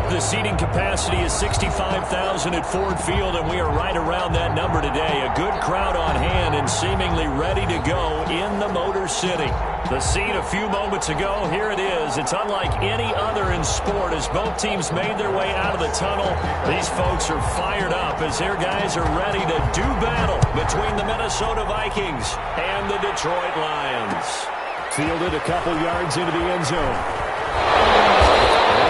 The seating capacity is 65,000 at Ford Field, and we are right around that number today. A good crowd on hand and seemingly ready to go in the Motor City. The scene a few moments ago, here it is. It's unlike any other in sport as both teams made their way out of the tunnel. These folks are fired up as their guys are ready to do battle between the Minnesota Vikings and the Detroit Lions. Fielded a couple yards into the end zone.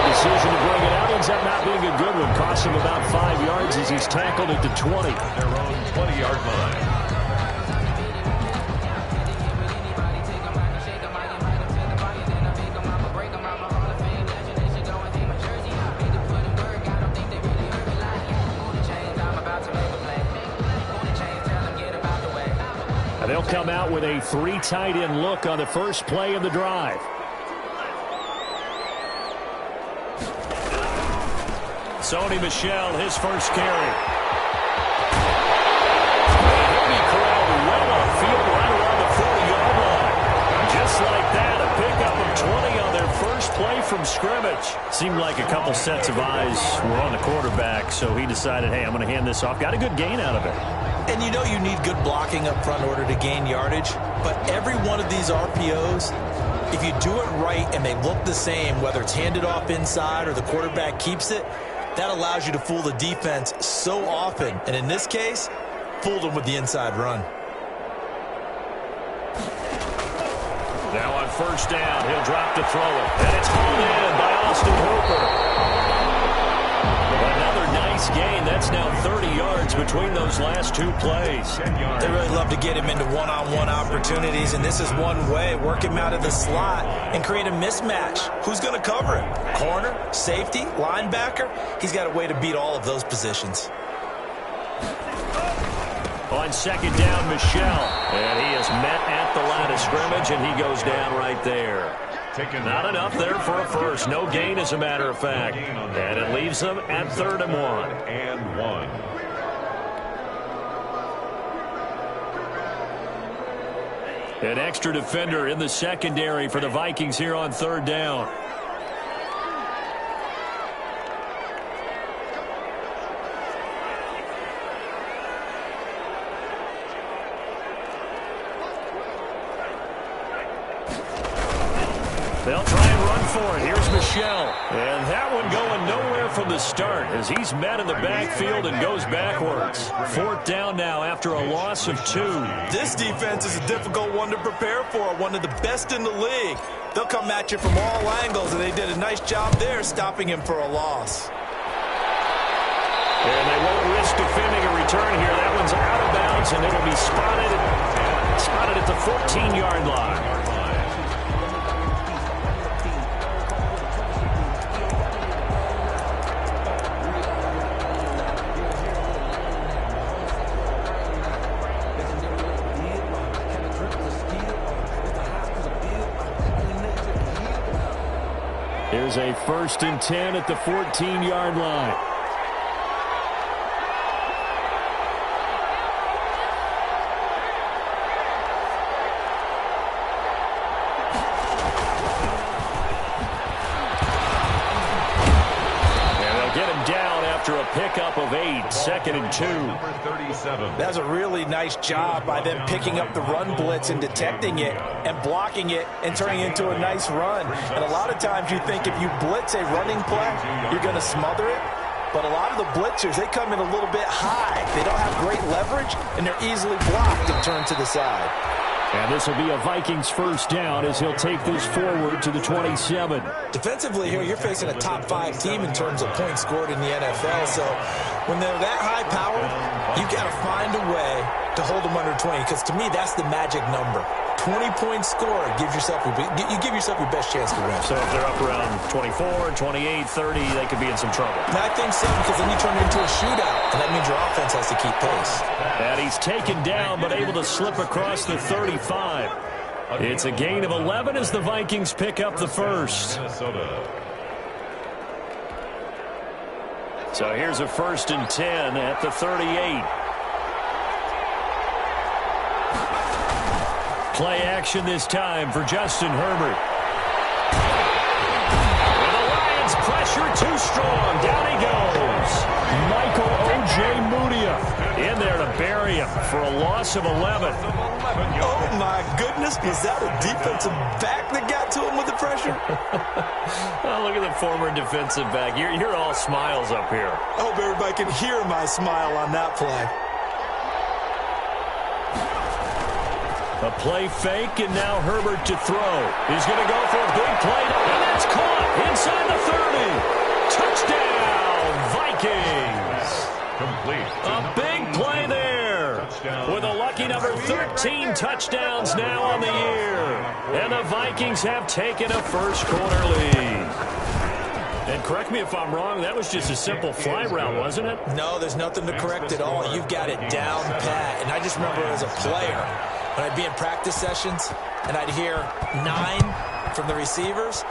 Decision to bring it out ends up not being a good one. Costs him about 5 yards as he's tackled at the 20. Their own 20-yard line. And they'll come out with a 3 tight end look on the first play of the drive. Sony Michel, his first carry. Heavy crowd well upfield right around the 40-yard line. Just like that, a pickup of 20 on their first play from scrimmage. Seemed like a couple sets of eyes were on the quarterback, so he decided, hey, I'm going to hand this off. Got a good gain out of it. And you know you need good blocking up front in order to gain yardage, but every one of these RPOs, if you do it right and they look the same, whether it's handed off inside or the quarterback keeps it, that allows you to fool the defense so often. And in this case, fooled them with the inside run. Now on first down, he'll drop to throw it. And it's hauled in by Austin Hooper. Another nice gain. That's now 30 yards between those last 2 plays. They really love to get him into one-on-one opportunities, and this is one way. Work him out of the slot and create a mismatch. Who's going to cover him? Corner, safety, linebacker? He's got a way to beat all of those positions. On second down, Michel. And he is met at the line of scrimmage, and he goes down right there. Not enough there for a first. No gain, as a matter of fact. And it leaves them at 3rd and 1. And 1. An extra defender in the secondary for the Vikings here on 3rd down. They'll try and run for it. Here's Michel. And that one going nowhere from the start as he's met in the backfield and goes backwards. 4th down now after a loss of 2. This defense is a difficult one to prepare for, one of the best in the league. They'll come at you from all angles, and they did a nice job there stopping him for a loss. And they won't risk defending a return here. That one's out of bounds, and it'll be spotted at the 14-yard line. Here's a 1st and 10 at the 14-yard line. And they'll get him down after a pickup of 8, 2nd and 2. That's a really nice job by them picking up the run blitz and detecting it and blocking it and turning it into a nice run. And a lot of times you think if you blitz a running play, you're going to smother it. But a lot of the blitzers, they come in a little bit high. They don't have great leverage, and they're easily blocked and turned to the side. And this will be a Vikings 1st down as he'll take this forward to the 27. Defensively here, you're facing a top 5 team in terms of points scored in the NFL. So when they're that high powered, you got to find a way to hold them under 20. Because to me, that's the magic number. 20 points scored, you give yourself your best chance to win. So if they're up around 24, 28, 30, they could be in some trouble. And I think so, because then you turn it into a shootout, and that means your offense has to keep pace. And he's taken down, but able to slip across the 35. It's a gain of 11 as the Vikings pick up the first. So here's a 1st and 10 at the 38. Play action this time for Justin Herbert. And the Lions pressure pressure too strong. Down he goes. Michael O.J. Mudia in there to bury him for a loss of 11. Oh, my goodness. Was that a defensive back that got to him with the pressure? Oh, look at the former defensive back. You're all smiles up here. I hope everybody can hear my smile on that play. A play fake, and now Herbert to throw. He's going to go for a big play, and that's caught inside the 30. Touchdown, Vikings. Complete. A big play there. With a lucky number 13 touchdowns now on the year. And the Vikings have taken a first-quarter lead. And correct me if I'm wrong, that was just a simple fly route, wasn't it? No, there's nothing to correct at all. You've got it down pat. And I just remember as a player, when I'd be in practice sessions and I'd hear 9 from the receivers,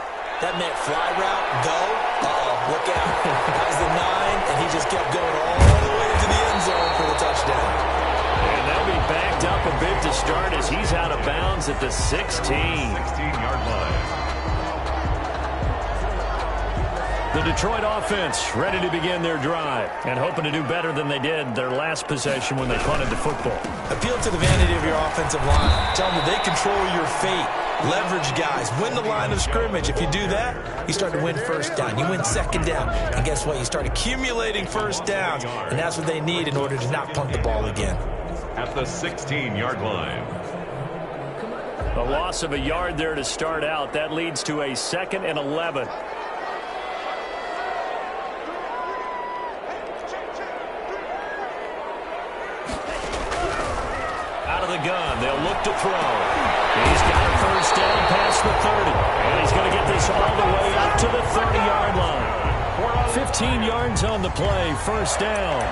that meant fly route, go. Uh-oh, look out. That was the 9, and he just kept going all the way into the end zone for the touchdown. And they'll be backed up a bit to start as he's out of bounds at the 16. 16-yard line. The Detroit offense ready to begin their drive and hoping to do better than they did their last possession when they punted the football. Appeal to the vanity of your offensive line. Tell them that they control your fate. Leverage guys. Win the line of scrimmage. If you do that, you start to win first down. You win second down. And guess what? You start accumulating first downs. And that's what they need in order to not punt the ball again. At the 16-yard line. A loss of a yard there to start out. That leads to a 2nd and 11. Gun. They'll look to throw. He's got a first down past the 30. And he's going to get this all the way up to the 30-yard line. 15 yards on the play. First down.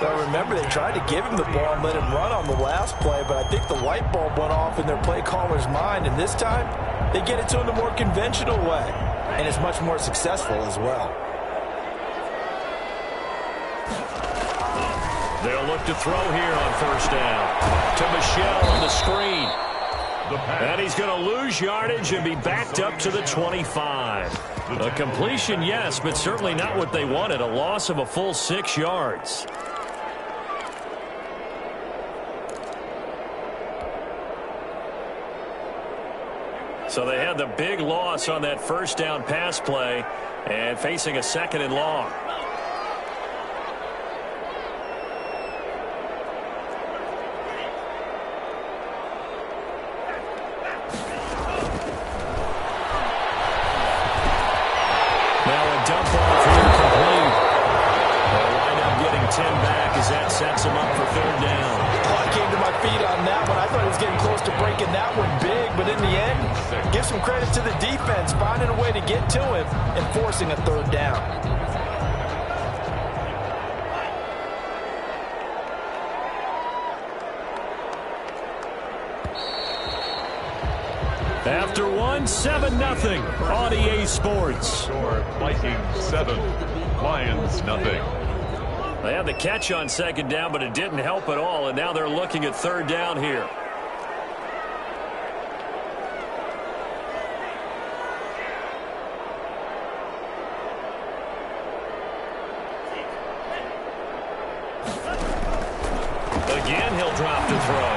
Well, remember, they tried to give him the ball and let him run on the last play, but I think the light bulb went off in their play caller's mind, and this time they get it to him the more conventional way, and it's much more successful as well. They'll look to throw here on first down. To Michel on the screen. And he's going to lose yardage and be backed up to the 25. A completion, yes, but certainly not what they wanted. A loss of a full 6 yards. So they had the big loss on that first down pass play and facing a 2nd and long. Sets him up for third down. Oh, I came to my feet on that one. I thought he was getting close to breaking that one big, but in the end, give some credit to the defense, finding a way to get to him and forcing a third down. After one, 7-0 on EA Sports. Score Vikings 7, Lions nothing. They had the catch on second down, but it didn't help at all, and now they're looking at third down here. Again, he'll drop to throw.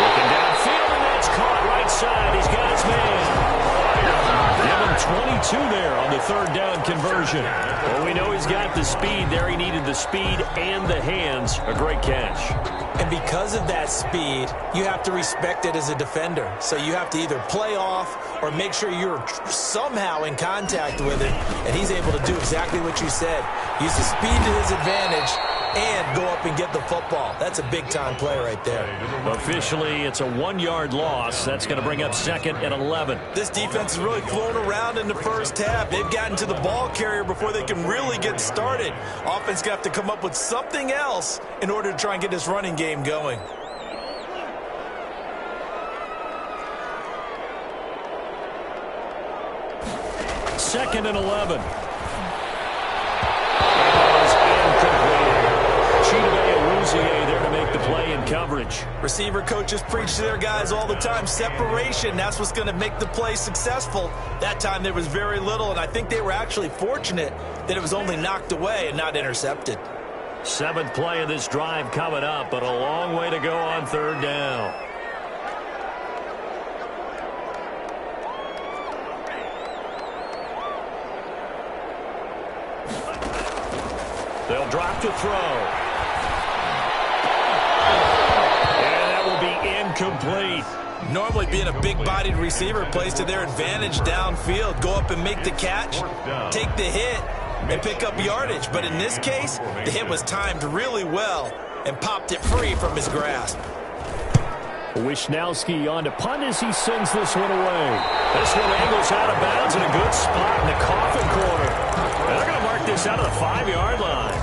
Looking downfield, and that's caught right side. He's got his man. Give him 22 there on the third down conversion. Well, we know he's got the speed there. He needed the speed and the hands. A great catch. And because of that speed, you have to respect it as a defender. So you have to either play off or make sure you're somehow in contact with it. And he's able to do exactly what you said. Use the speed to his advantage and go up and get the football. That's a big-time play right there. Officially, it's a 1-yard loss. That's going to bring up 2nd and 11. This defense has really flown around in the first half. They've gotten to the ball carrier before they can really get started. Offense going to have to come up with something else in order to try and get this running game going. Second and 11. There to make the play in coverage. Receiver coaches preach to their guys all the time. Separation, that's what's going to make the play successful. That time there was very little, and I think they were actually fortunate that it was only knocked away and not intercepted. 7th play of this drive coming up, but a long way to go on 3rd down. They'll drop to throw. And that will be incomplete. Normally being a big-bodied receiver plays to their advantage downfield. Go up and make the catch, take the hit, and pick up yardage. But in this case, the hit was timed really well and popped it free from his grasp. Wishnowski on to punt as he sends this one away. This one angles out of bounds in a good spot in the coffin corner. And they're going to mark this out of the 5-yard line.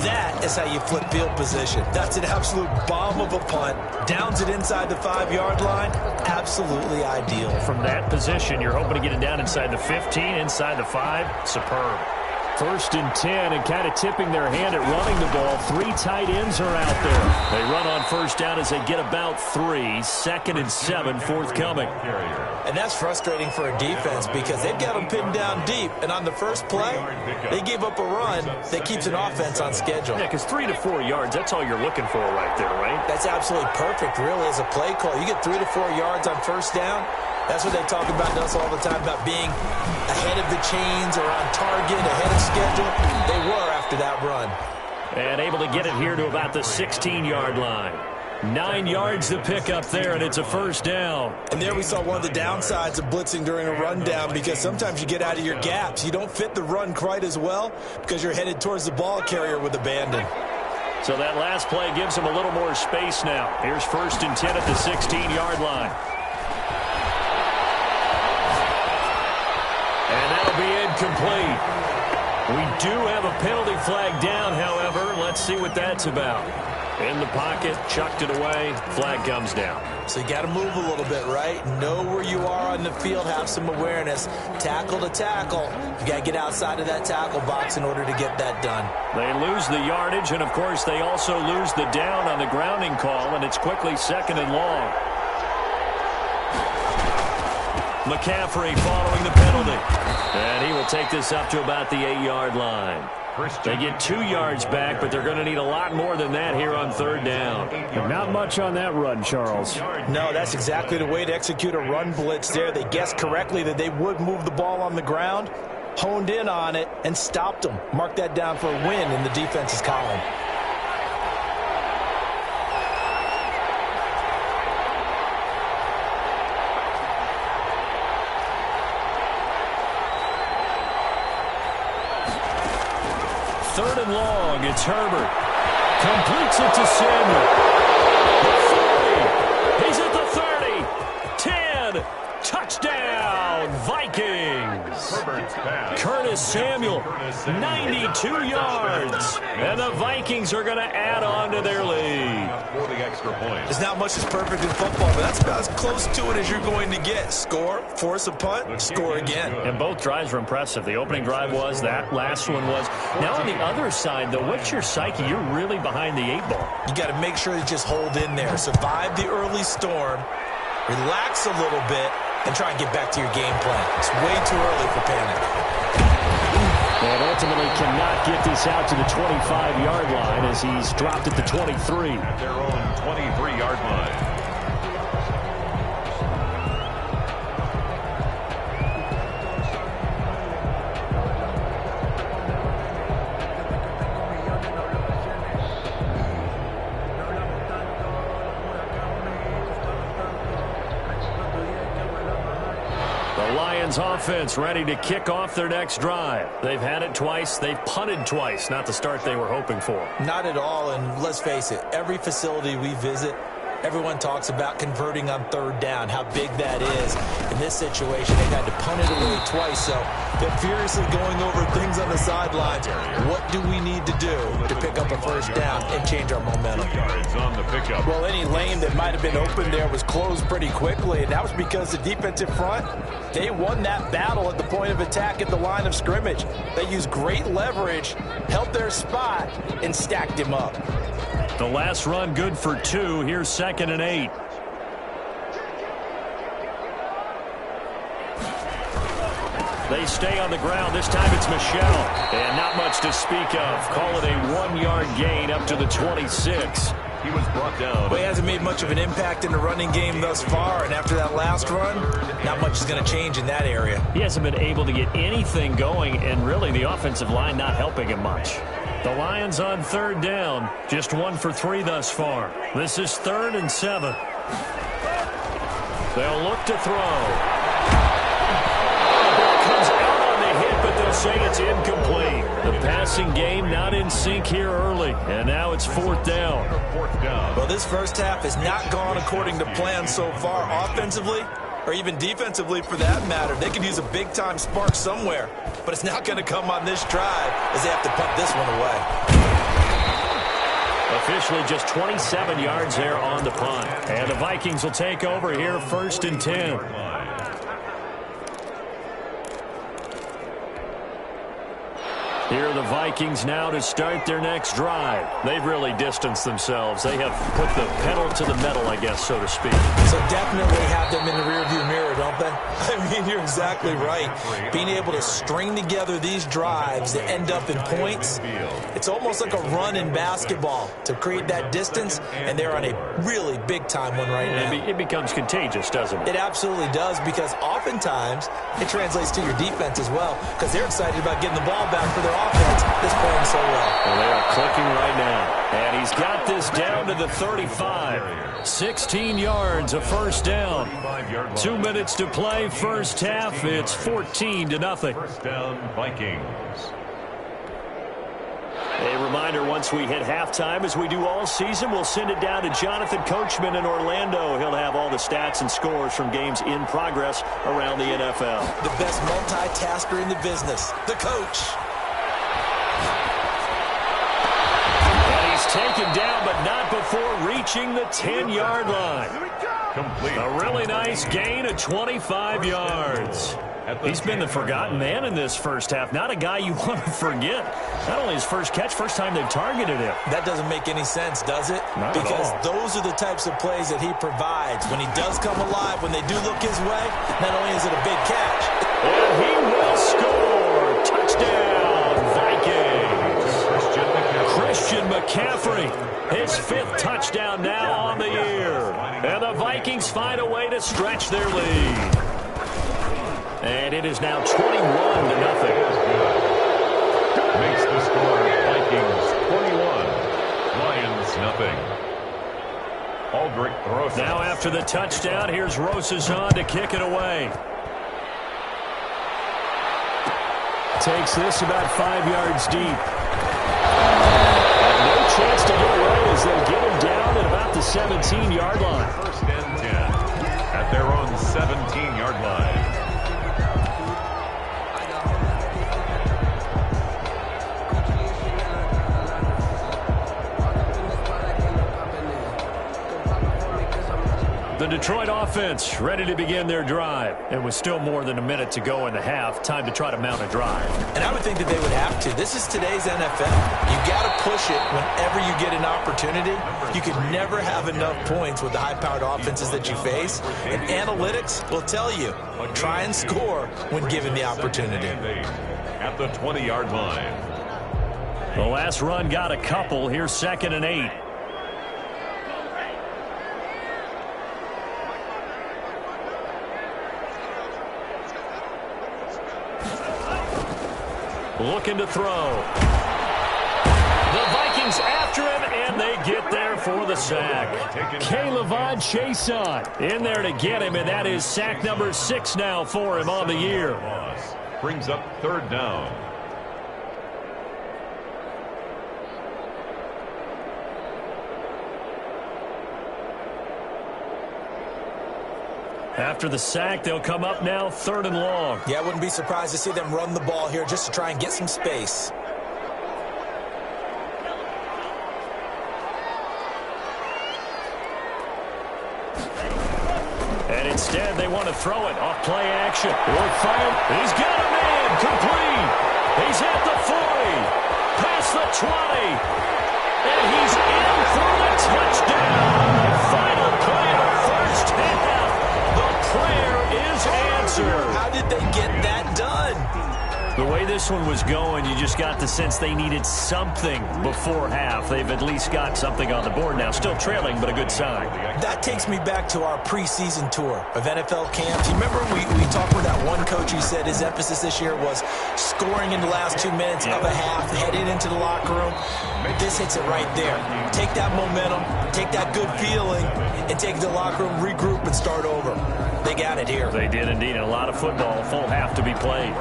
That is how you flip field position. That's an absolute bomb of a punt. Downs it inside the 5-yard line. Absolutely ideal. From that position, you're hoping to get it down inside the 15, inside the 5. Superb. 1st and 10, and kind of tipping their hand at running the ball. 3 tight ends are out there. They run on 1st down as they get about 3. 2nd and 7 forthcoming. And that's frustrating for a defense because they've got them pinned down deep. And on the first play, they gave up a run that keeps an offense on schedule. Yeah, because 3 to 4 yards, that's all you're looking for right there, right? That's absolutely perfect, really, as a play call. You get 3 to 4 yards on 1st down. That's what they talk about to us all the time, about being ahead of the chains or on target, ahead of schedule. They were after that run. And able to get it here to about the 16-yard line. 9 yards to pick up there, and it's a 1st down. And there we saw one of the downsides of blitzing during a rundown, because sometimes you get out of your gaps. You don't fit the run quite as well because you're headed towards the ball carrier with abandon. So that last play gives them a little more space now. Here's 1st and 10 at the 16-yard line. And that'll be incomplete. We do have a penalty flag down, however. Let's see what that's about. In the pocket, chucked it away, flag comes down. So you got to move a little bit, right? Know where you are on the field, have some awareness. Tackle to tackle. You got to get outside of that tackle box in order to get that done. They lose the yardage, and of course they also lose the down on the grounding call, and it's quickly 2nd and long. McCaffrey following the penalty. And he will take this up to about the 8-yard line. They get 2 yards back, but they're going to need a lot more than that here on 3rd down. Not much on that run, Charles. No, that's exactly the way to execute a run blitz there. They guessed correctly that they would move the ball on the ground, honed in on it, and stopped them. Mark that down for a win in the defense's column. Third and long, it's Herbert. Completes it to Samuel. The 30. He's at the 30. 10. Touchdown, Vikings. Curtis Samuel, 92 yards. And the Vikings are going to add on to their lead. For the extra point. There's not much that's perfect in football, but that's about as close to it as you're going to get. Score, force a punt, score again. And both drives were impressive. The opening drive was, that last one was. Now on the other side, though, what's your psyche? You're really behind the 8 ball. You got to make sure you just hold in there. Survive the early storm, relax a little bit, and try and get back to your game plan. It's way too early for panic. And ultimately cannot get this out to the 25-yard line as he's dropped at the 23. At their own 23-yard line. Lions offense ready to kick off their next drive. They've had it twice. They've punted twice. Not the start they were hoping for. Not at all, and let's face it, every facility we visit, everyone talks about converting on 3rd down, how big that is. In this situation, they've had to punt it away twice, so they're furiously going over things on the sidelines. What do we need to do to pick up a 1st down and change our momentum? Yards on the pickup. Well, any lane that might have been open there was closed pretty quickly, and that was because the defensive front, they won that battle at the point of attack at the line of scrimmage. They used great leverage, held their spot, and stacked him up. The last run good for 2. Here's 2nd and 8. They stay on the ground. This time it's Michel. And not much to speak of. Call it a 1-yard gain up to the 26. He was brought down. Well, he hasn't made much of an impact in the running game thus far, and after that last run, not much is going to change in that area. He hasn't been able to get anything going, and really the offensive line not helping him much. The Lions on 3rd down, just 1 for 3 thus far. This is 3rd and 7. They'll look to throw. They'll say it's incomplete. The passing game not in sync here early, and now it's 4th down. Well, this first half has not gone according to plan so far offensively, or even defensively for that matter. They could use a big-time spark somewhere, but it's not going to come on this drive as they have to punt this one away. Officially just 27 yards there on the punt. And the Vikings will take over here 1st and 10. Here are the Vikings now to start their next drive. They've really distanced themselves. They have put the pedal to the metal, I guess, so to speak. So definitely have them in the rearview mirror, don't they? I mean, you're exactly right. Being able to string together these drives that end up in points, it's almost like a run in basketball to create that distance, and they're on a really big-time one right now. It becomes contagious, doesn't it? It absolutely does, because oftentimes it translates to your defense as well, because they're excited about getting the ball back for their offense that's playing so well. Well, they are clicking right now. And he's got this down to the 35. 16 yards, a first down. 2 minutes to play, first half. It's 14-0. First down, Vikings. A reminder, once we hit halftime, as we do all season, we'll send it down to Jonathan Coachman in Orlando. He'll have all the stats and scores from games in progress around the NFL. The best multitasker in the business, the coach. And he's taken down, but not before reaching the 10-yard line. Complete. A really nice gain of 25 yards. He's been the forgotten man in this first half. Not a guy you want to forget. Not only his first catch, first time they've targeted him. That doesn't make any sense, does it? Not because at all. Those are the types of plays that he provides. When he does come alive, when they do look his way, not only is it a big catch. And he will score. Touchdown, Vikings. Christian McCaffrey, his 5th touchdown now on the year. And the Vikings find a way to stretch their lead. And it is now 21-0. Makes the score Vikings 21, Lions nothing. Aldrich throws. Now after the touchdown, here's Rosazon to kick it away. Takes this about 5 yards deep. And no chance to get away as they'll get him down at about the 17-yard line. First and 10 at their own 17-yard line. The Detroit offense ready to begin their drive. It was still more than a minute to go in the half. Time to try to mount a drive. And I would think that they would have to. This is today's NFL. You got to push it whenever you get an opportunity. You can never have enough points with the high-powered offenses that you face. And analytics will tell you, try and score when given the opportunity. At the 20-yard line. The last run got a couple. Here's 2nd and 8. Looking to throw. The Vikings after him, and they get there for the sack. K'Lavon Chaisson in there to get him, and that is sack number 6 now for him on the year. Brings up 3rd down. After the sack, they'll come up now 3rd and long. Yeah, I wouldn't be surprised to see them run the ball here just to try and get some space. And instead, they want to throw it off play action. Will fire. He's got a man. Complete. He's at the 40. Past the 20. And he's in for answer. How did they get that done? The way this one was going, you just got the sense they needed something before half. They've at least got something on the board now. Still trailing, but a good sign. That takes me back to our preseason tour of NFL camps. You remember we talked with that one coach who said his emphasis this year was scoring in the last 2 minutes of a half, heading into the locker room. This hits it right there. Take that momentum, take that good feeling, and take the locker room, regroup, and start over. They got it here. They did indeed. A lot of football, full half to be played.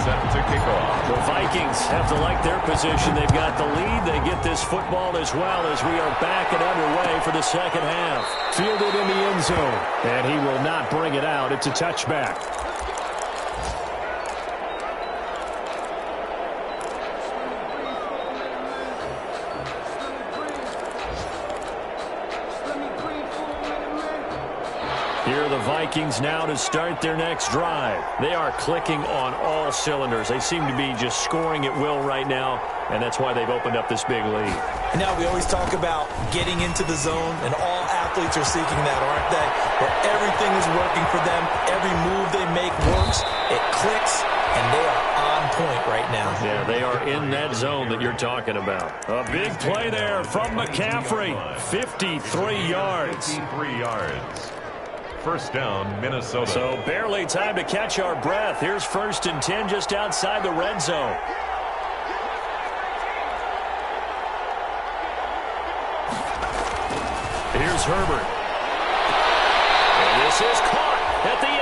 Set to kick off. The Vikings have to like their position. They've got the lead. They get this football as well as we are back and underway for the second half. Fielded in the end zone, and he will not bring it out. It's a touchback. Here are the Vikings now to start their next drive. They are clicking on all cylinders. They seem to be just scoring at will right now, and that's why they've opened up this big lead. Now, we always talk about getting into the zone, and all athletes are seeking that, aren't they? Where everything is working for them. Every move they make works. It clicks, and they are on point right now. Yeah, they are in that zone that you're talking about. A big play there from McCaffrey. 53 yards. 53 yards. First down, Minnesota. So barely time to catch our breath. Here's 1st and 10 just outside the red zone. Here's Herbert. And this is caught at the 8.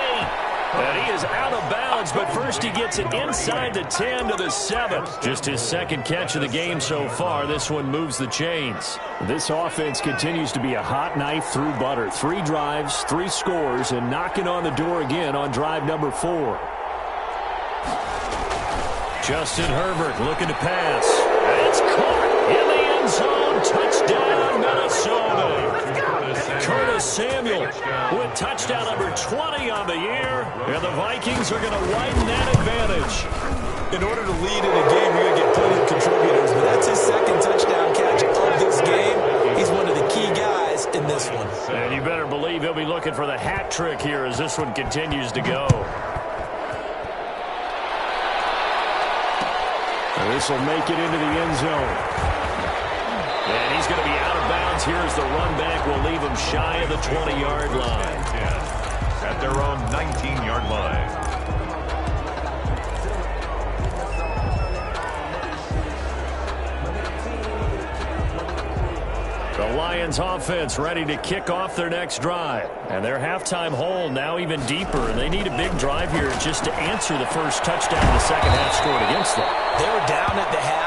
And he is out of bounds, but first he gets it inside the 10 to the 7. Just his second catch of the game so far. This one moves the chains. This offense continues to be a hot knife through butter. 3 drives, 3 scores, and knocking on the door again on drive number 4. Justin Herbert looking to pass. It's caught in the end zone. Touchdown, Minnesota. Curtis Samuel with touchdown number 20 on the year. And the Vikings are going to widen that advantage. In order to lead in a game, you're going to get plenty of contributors, but that's his second touchdown catch of this game. He's one of the key guys in this one. And you better believe he'll be looking for the hat trick here as this one continues to go. And this will make it into the end zone. And he's going to be out of bounds. Here's the run back. Will leave him shy of the 20-yard line. At their own 19-yard line. The Lions offense ready to kick off their next drive. And their halftime hole now even deeper. And they need a big drive here just to answer the first touchdown the second half scored against them. They were down at the half.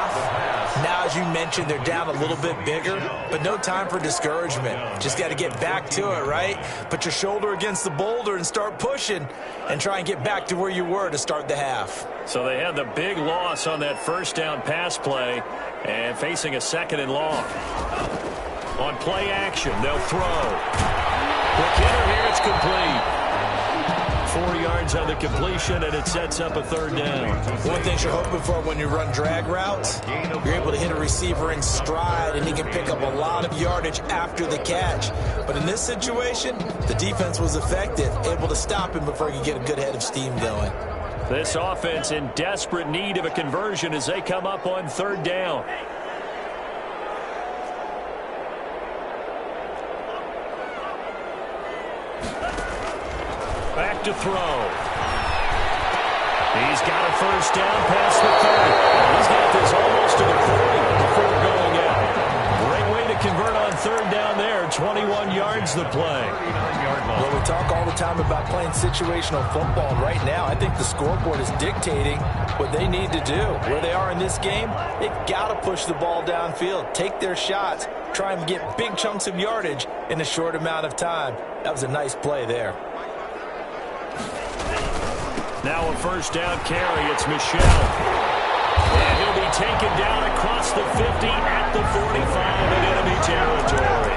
Now, as you mentioned, they're down a little bit bigger, but no time for discouragement. Just got to get back to it, right? Put your shoulder against the boulder and start pushing and try and get back to where you were to start the half. So they had the big loss on that first down pass play and facing a 2nd and long. On play action, they'll throw. The kicker here, it's complete. 4 yards on the completion, and it sets up a 3rd down. One thing you're hoping for when you run drag routes, you're able to hit a receiver in stride, and he can pick up a lot of yardage after the catch. But in this situation, the defense was effective, able to stop him before he could get a good head of steam going. This offense in desperate need of a conversion as they come up on 3rd down. Back to throw. He's got a first down past the 30. He's got this almost to the 40 before going out. Great way to convert on 3rd down there. 21 yards the play. Well, we talk all the time about playing situational football. Right now, I think the scoreboard is dictating what they need to do. Where they are in this game, they've got to push the ball downfield, take their shots, try and get big chunks of yardage in a short amount of time. That was a nice play there. Now a first down carry. It's Michel. And he'll be taken down across the 50 at the 45 in enemy territory.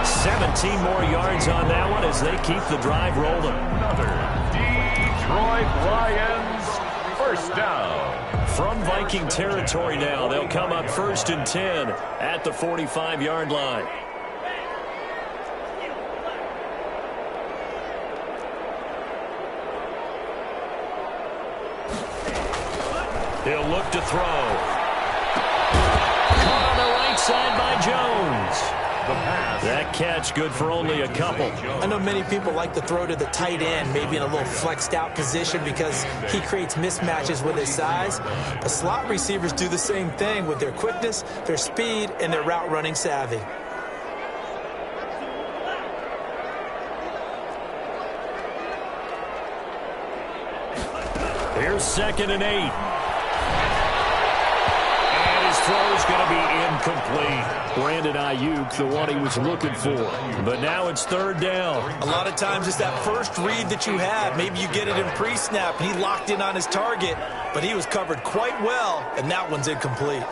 17 more yards on that one as they keep the drive rolling. Another Detroit Lions first down. From Viking territory now, they'll come up 1st and 10 at the 45-yard line. He'll look to throw. Caught on the right side by Jones. That catch good for only a couple. I know many people like to throw to the tight end, maybe in a little flexed out position because he creates mismatches with his size. But slot receivers do the same thing with their quickness, their speed, and their route running savvy. Here's 2nd and 8. And his throw's going to be incomplete. Brandon Ayuk, the one he was looking for. But now it's 3rd down. A lot of times it's that first read that you have. Maybe you get it in pre-snap. He locked in on his target, but he was covered quite well, and that one's incomplete.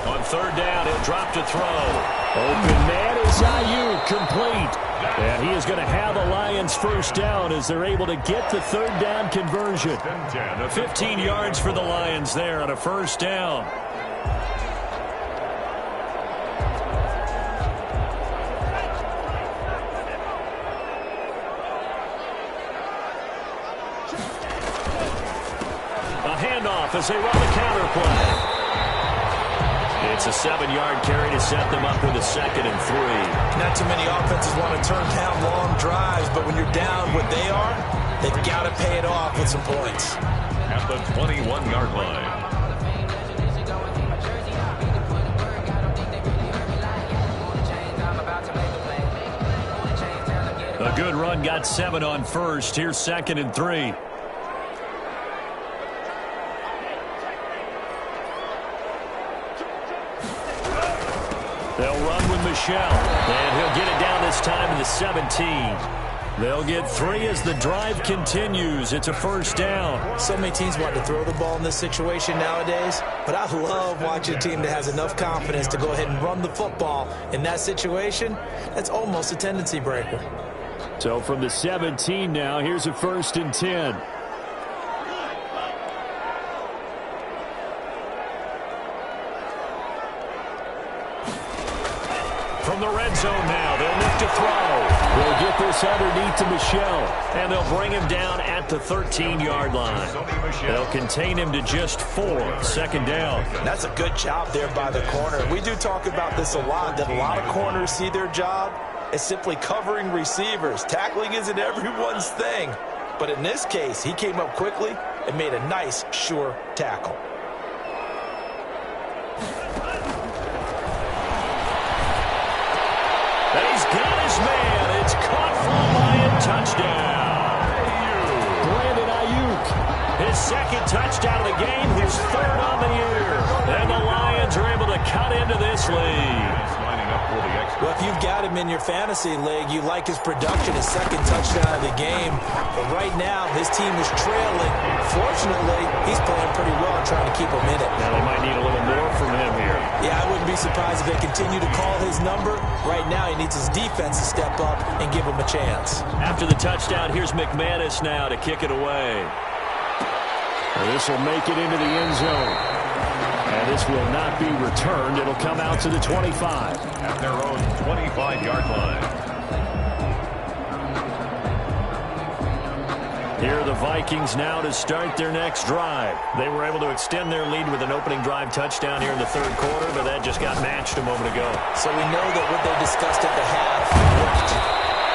On 3rd down, he'll drop to throw. Open man is Ayuk, complete. And he is going to have the Lions first down as they're able to get the 3rd down conversion. 15 yards for the Lions there on a first down. A handoff as they run the counter play. It's a 7-yard carry to set them up with a 2nd and 3. Not too many offenses want to turn down long drives, but when you're down what they are, they've got to pay it off with some points. At the 21-yard line. A good run got 7 on first. Here's 2nd and 3. They'll run with Michelle, and he'll get it down this time to the 17. They'll get 3 as the drive continues. It's a first down. So many teams want to throw the ball in this situation nowadays, but I love watching a team that has enough confidence to go ahead and run the football. In that situation, that's almost a tendency breaker. So from the 17 now, here's a 1st and 10. From the red zone now, they'll look to throw. They'll get this underneath to Michelle. And they'll bring him down at the 13-yard line. They'll contain him to just 4. 2nd down. That's a good job there by the corner. We do talk about this a lot, that a lot of corners see their job as simply covering receivers. Tackling isn't everyone's thing. But in this case, he came up quickly and made a nice, sure tackle. He's got his man. It's caught for a Lion touchdown. Brandon Ayuk. His 2nd touchdown of the game, his 3rd on the year. And the Lions are able to cut into this lead. Well, if you've got him in your fantasy league, you like his production, his 2nd touchdown of the game. But right now, his team is trailing. Fortunately, he's playing pretty well and trying to keep him in it. Now they might need a little more from him here. Yeah, I wouldn't be surprised if they continue to call his number. Right now, he needs his defense to step up and give him a chance. After the touchdown, here's McManus now to kick it away. Well, this will make it into the end zone. And this will not be returned. It'll come out to the 25. At their own 25-yard line. Here are the Vikings now to start their next drive. They were able to extend their lead with an opening drive touchdown here in the 3rd quarter, but that just got matched a moment ago. So we know that what they discussed at the half worked.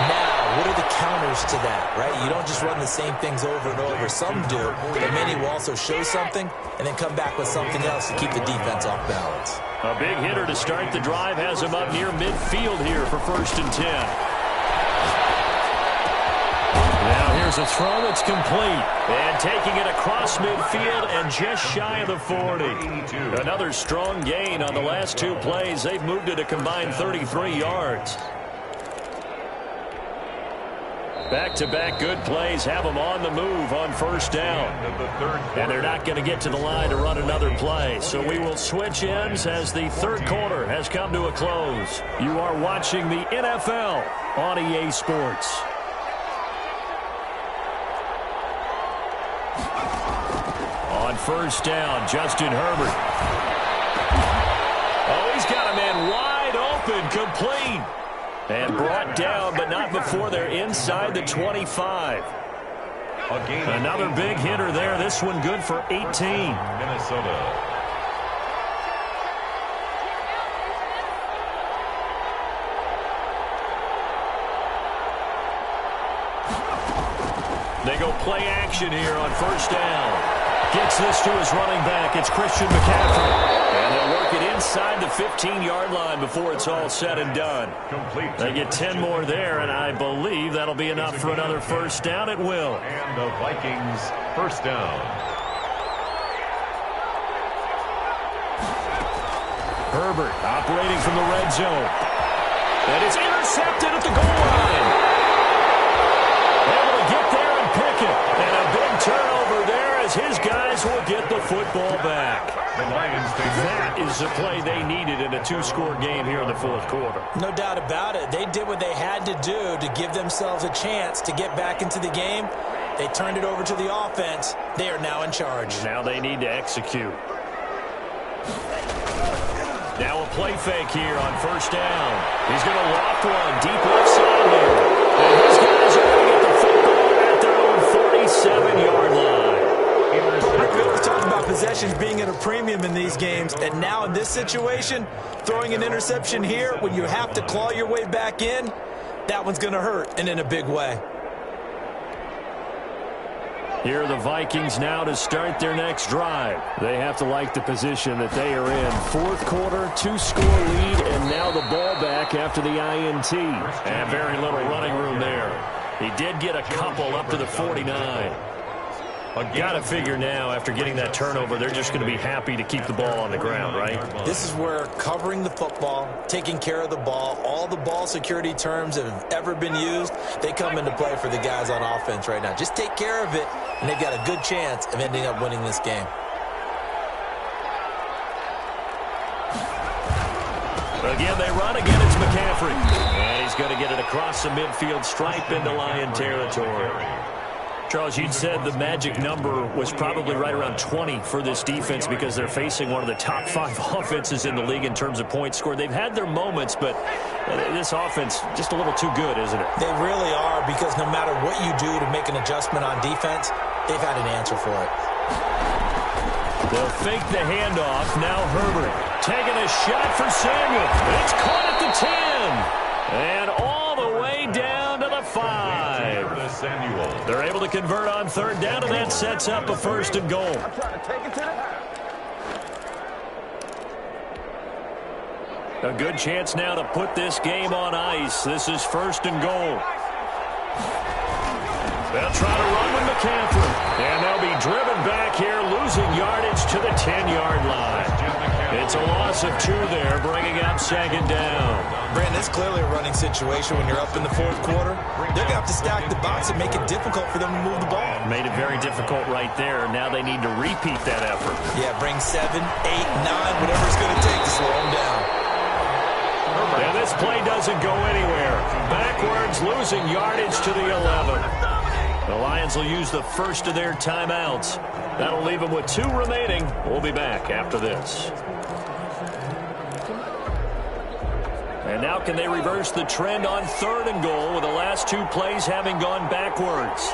Now, what are the counters to that, right? You don't just run the same things over and over. Some do, but many will also show something and then come back with something else to keep the defense off balance. A big hitter to start the drive has him up near midfield here for 1st and 10. Now here's a throw that's complete. And taking it across midfield and just shy of the 40. Another strong gain on the last 2 plays. They've moved it a combined 33 yards. Back-to-back good plays have them on the move on 1st down. And they're not going to get to the line to run another play. So we will switch ends as the 3rd quarter has come to a close. You are watching the NFL on EA Sports. On first down, Justin Herbert. Oh, he's got a man wide open, complete. And brought down, but not before they're inside the 25. Another big hitter there. This one good for 18. Minnesota. They go play action here on first down. Gets this to his running back. It's Christian McCaffrey. And they'll work it inside the 15-yard line before it's all said and done. They get 10 more there, and I believe that'll be enough for another first down. It will. And the Vikings first down. Herbert operating from the red zone. And it's intercepted at the goal line. Able to get there and pick it. And a big turnover there as his guys will get the football back. The Lions take that is the play they needed in a two-score game here in the fourth quarter. No doubt about it. They did what they had to do to give themselves a chance to get back into the game. They turned it over to the offense. They are now in charge. Now they need to execute. Now a play fake here on first down. He's going to loft one deep left side here. And his guys are going to get the football at their own 47-yard line. We always talk about possessions being at a premium in these games, and now in this situation, throwing an interception here when you have to claw your way back in, that one's going to hurt, and in a big way. Here are the Vikings now to start their next drive. They have to like the position that they are in. Fourth quarter, two-score lead, and now the ball back after the INT. And very little running room there. He did get a couple up to the 49. Got to figure now, after getting that turnover, they're just going to be happy to keep the ball on the ground, right? This is where covering the football, taking care of the ball, all the ball security terms that have ever been used, they come into play for the guys on offense right now. Just take care of it, and they've got a good chance of ending up winning this game. Again, they run. Again, it's McCaffrey. And he's going to get it across the midfield stripe into Lion territory. Charles, you'd said the magic number was probably right around 20 for this defense because they're facing one of the top 5 offenses in the league in terms of points scored. They've had their moments, but this offense just a little too good, isn't it? They really are, because no matter what you do to make an adjustment on defense, they've had an answer for it. They'll fake the handoff. Now Herbert taking a shot for Samuel. It's caught at the 10. And all the way down to the 5. They're able to convert on third down, and that sets up a first and goal. A good chance now to put this game on ice. This is first and goal. They'll try to run with McCaffrey. And they'll be driven back here, losing yardage to the 10-yard line. It's a loss of 2 there, bringing up second down. Brandon, it's clearly a running situation when you're up in the fourth quarter. They're going to have to stack the box and make it difficult for them to move the ball. Made it very difficult right there. Now they need to repeat that effort. Yeah, bring 7, 8, 9, whatever it's going to take to slow them down. And this play doesn't go anywhere. Backwards, losing yardage to the 11. The Lions will use the first of their timeouts. That'll leave them with 2 remaining. We'll be back after this. And now can they reverse the trend on third and goal with the last 2 plays having gone backwards?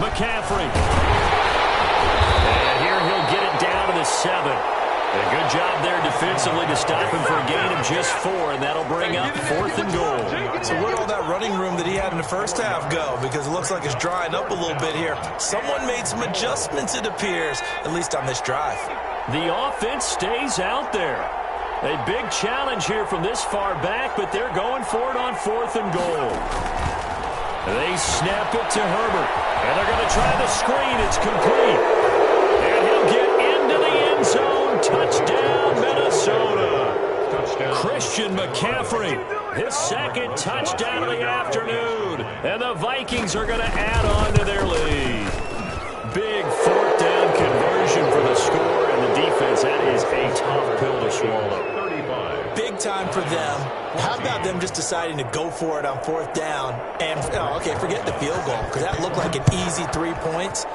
McCaffrey. And here he'll get it down to the 7. A good job there defensively to stop him for a gain of just 4, and that'll bring up fourth and goal. So where'd all that running room that he had in the first half go? Because it looks like it's drying up a little bit here. Someone made some adjustments, it appears, at least on this drive. The offense stays out there. A big challenge here from this far back, but they're going for it on fourth and goal. They snap it to Herbert, and they're going to try the screen. It's complete. And he'll get into the end zone. Touchdown, Minnesota. Touchdown. Christian McCaffrey, his second touchdown of the afternoon. And the Vikings are going to add on to their lead. Big fourth down conversion for the score, and the defense, that is a tough pill to swallow. Big time for them. How about them just deciding to go for it on fourth down? And, okay, forget the field goal, because that looked like an easy 3 points.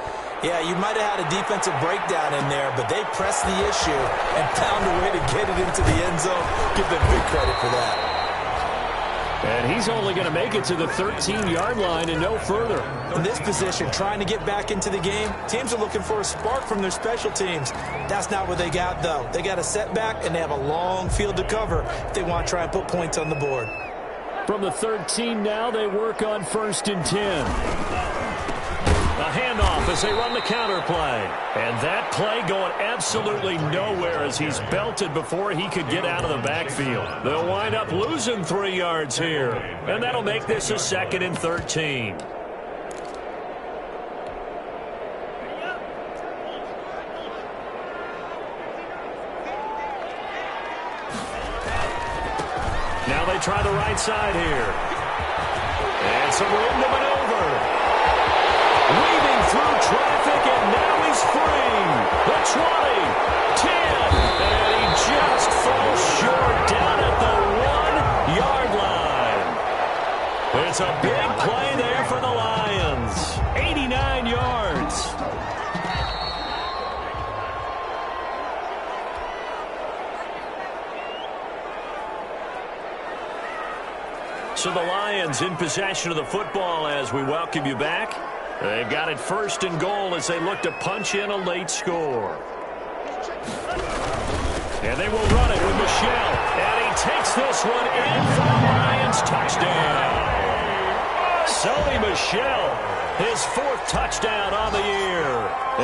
Yeah, you might have had a defensive breakdown in there, but they pressed the issue and found a way to get it into the end zone. Give them big credit for that. And he's only going to make it to the 13-yard line and no further. In this position, trying to get back into the game, teams are looking for a spark from their special teams. That's not what they got, though. They got a setback, and they have a long field to cover if they want to try and put points on the board. From the 13 now, they work on 1st and 10. A handoff as they run the counter play. And that play going absolutely nowhere as he's belted before he could get out of the backfield. They'll wind up losing 3 yards here. And that'll make this a 2nd and 13. Now they try the right side here. And some room to maneuver. Weaving through traffic, and now he's free. The 20, 10, and he just falls short down at the 1-yard line. It's a big play there for the Lions. 89 yards. So the Lions in possession of the football as we welcome you back. They've got it 1st and goal as they look to punch in a late score. And they will run it with Michel. And he takes this one in for the Lions touchdown. Sony Michel, his 4th touchdown on the year.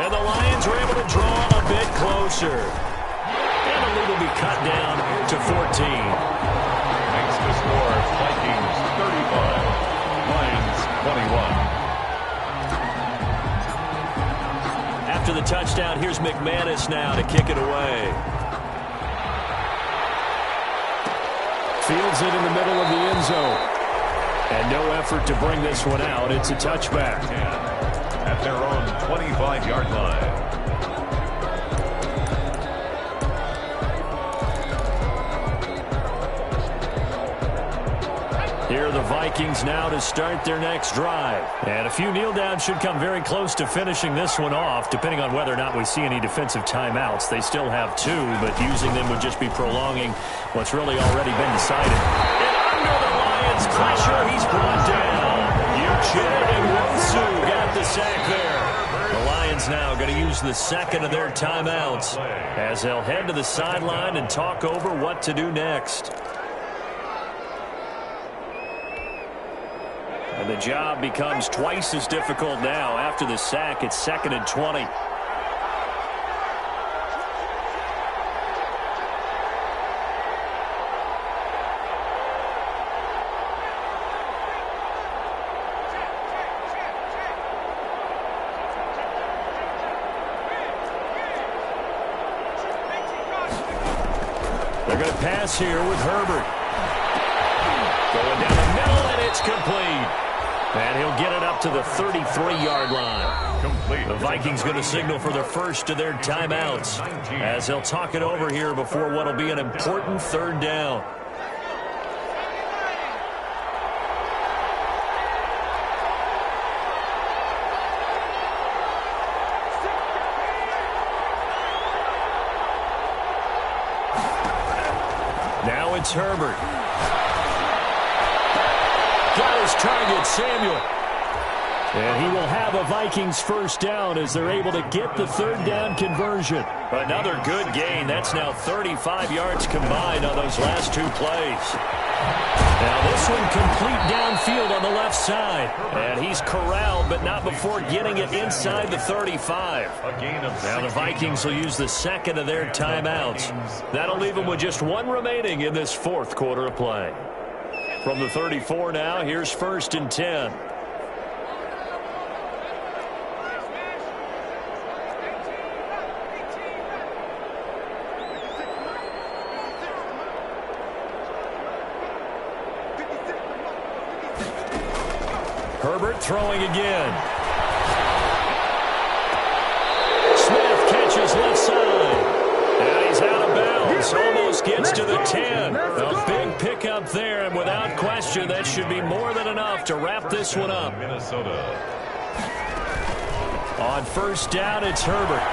And the Lions are able to draw a bit closer. And the lead will be cut down to 14. Makes the score Vikings 35, Lions 21. After the touchdown, here's McManus now to kick it away. Fields it in the middle of the end zone. And no effort to bring this one out. It's a touchback. At their own 25-yard line. Here are the Vikings now to start their next drive. And a few kneel downs should come very close to finishing this one off, depending on whether or not we see any defensive timeouts. They still have 2, but using them would just be prolonging what's really already been decided. And under the Lions' pressure, he's brought down. Uchenna Nwosu got the sack there. The Lions now going to use the 2nd of their timeouts as they'll head to the sideline and talk over what to do next. And the job becomes twice as difficult now. After the sack, it's 2nd and 20. They're going to pass here with Herbert. Going down the middle, and it's complete. And he'll get it up to the 33-yard line. Complete. The Vikings going to signal for the 1st of their timeouts as they'll talk it over here before what will be an important 3rd down. Now it's Herbert. Got his target, Samuel. And he will have a Vikings 1st down as they're able to get the 3rd down conversion. Another good gain. That's now 35 yards combined on those last 2 plays. Now this one complete downfield on the left side. And he's corralled, but not before getting it inside the 35. Now the Vikings will use the 2nd of their timeouts. That'll leave them with just 1 remaining in this 4th quarter of play. From the 34 now, here's 1st and 10. Herbert throwing again. Smith catches left side. And he's out of bounds. Almost gets to the 10. A big pickup there, and without question, that should be more than enough to wrap this one up. Minnesota. On first down, it's Herbert.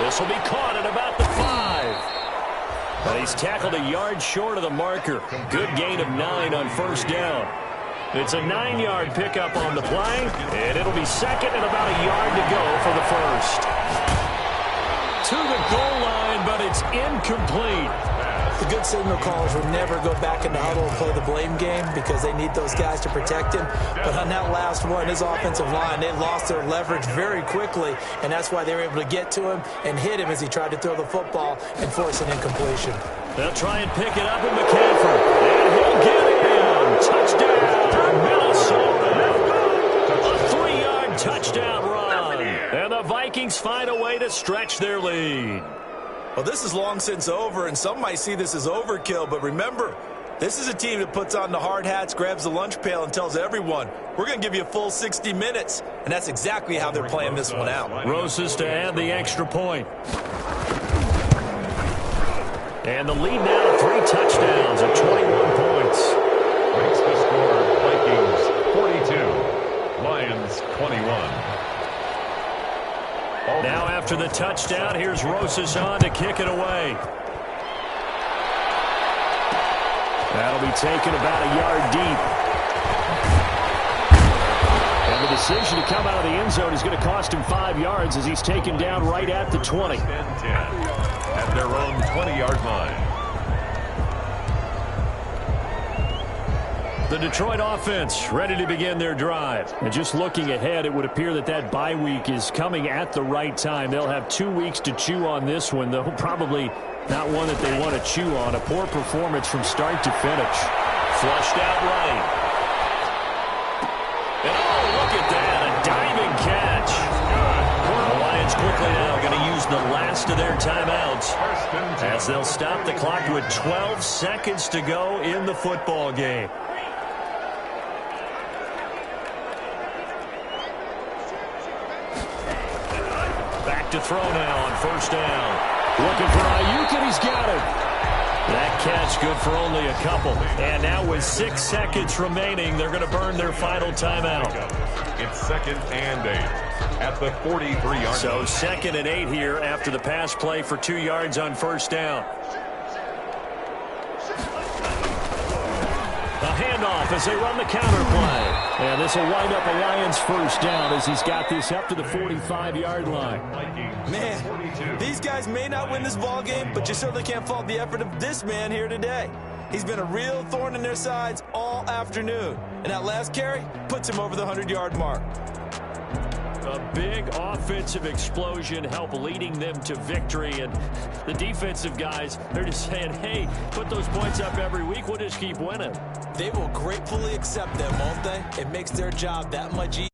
This will be caught at about the 5. But he's tackled a yard short of the marker. Good gain of 9 on first down. It's a 9-yard pickup on the play, and it'll be second and about a yard to go for the first. To the goal line, but it's incomplete. The good signal callers will never go back in the huddle and play the blame game because they need those guys to protect him. But on that last one, his offensive line, they lost their leverage very quickly, and that's why they were able to get to him and hit him as he tried to throw the football and force an incompletion. They'll try and pick it up in McCaffrey, and he'll get in. Touchdown, Minnesota. A 3-yard touchdown run, and the Vikings find a way to stretch their lead. Well, this is long since over, and some might see this as overkill, but remember, this is a team that puts on the hard hats, grabs the lunch pail, and tells everyone, we're going to give you a full 60 minutes, and that's exactly how they're playing this one out. Rosas to add the extra point. And the lead now, 3 touchdowns at 21 points. Makes the score Vikings 42, Lions 21. Now after the touchdown, here's Rosas on to kick it away. That'll be taken about a yard deep. And the decision to come out of the end zone is going to cost him 5 yards as he's taken down right at the 20. 10 at their own 20-yard line. The Detroit offense ready to begin their drive. And just looking ahead, it would appear that that bye week is coming at the right time. They'll have 2 weeks to chew on this one, though probably not one that they want to chew on. A poor performance from start to finish. Flushed out right. And oh, look at that, a diving catch. The Lions quickly now going to use the last of their timeouts as they'll stop the clock with 12 seconds to go in the football game. To throw now on first down. Looking for Ayuk, and he's got it. That catch good for only a couple. And now with 6 seconds remaining, they're going to burn their final timeout. It's 2nd and 8 at the 43-yard line. So 2nd and 8 here after the pass play for 2 yards on first down. A handoff as they run the counter play. And this will wind up a Lions first down as he's got this up to the 45-yard line. Man, these guys may not win this ball game, but you certainly can't fault the effort of this man here today. He's been a real thorn in their sides all afternoon. And that last carry puts him over the 100-yard mark. A big offensive explosion help leading them to victory. And the defensive guys, they're just saying, hey, put those points up every week. We'll just keep winning. They will gratefully accept them, won't they? It makes their job that much easier.